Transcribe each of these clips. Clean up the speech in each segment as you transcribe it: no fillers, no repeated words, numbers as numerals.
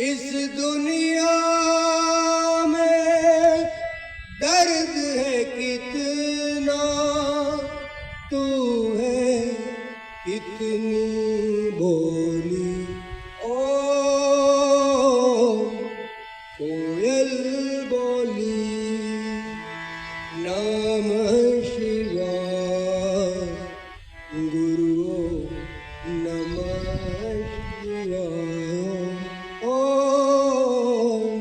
इस दुनिया में दर्द है कितना, तू है कितनी बोली। ओ कोयल बोली, नमः शिवाय गुरुओ नमः शिवाय। ओम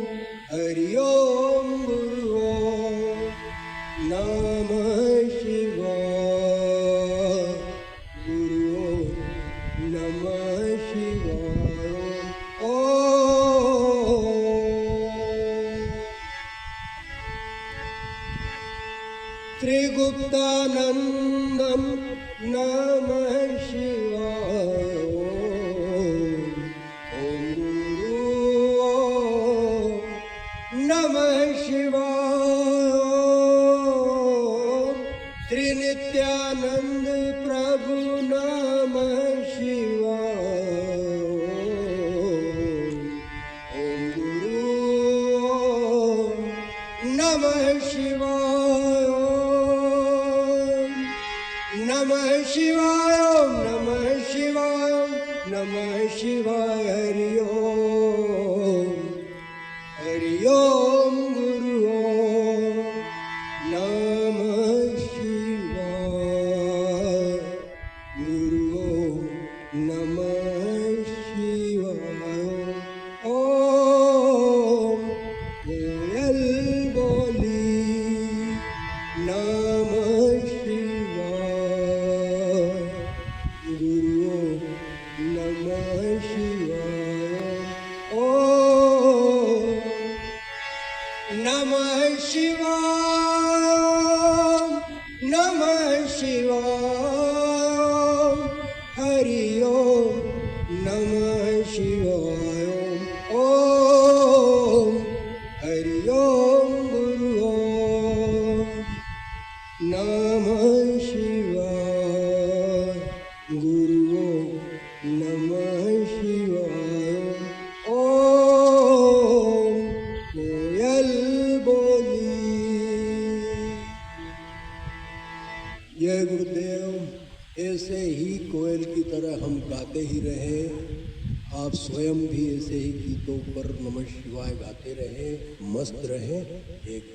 हरि ओम गुरुओ नमः शिवाय गुरुओ नमः शिवाय। त्रिगुप्तानंदम नमः शिवाय। ओम गुरु नमः शिवाय। त्रिनित्यानंद प्रभु नमः शिवाय। ओम गुरु नमः शिवाय। नमः शिवाय नमः शिवाय नमः शिवाय। हरि ओम गुरु ओम नमः शिवाय गुरु ओम नमः शिवाय। ओम कोयल बोली, नमः शिवाय गुरु नमः शिवाय। ओम नमः शिवाय नमः शिवाय। हरि ओम नमः शिवाय। ओम हरि ओम गुरु ओम नमः शिवाय गुरु नमः शिवाय। ओम कोयल बोली। जय गुरुदेव। ऐसे ही कोयल की तरह हम गाते ही रहे, आप स्वयं भी ऐसे ही गीतों पर नमः शिवाय गाते रहे, मस्त रहे। एक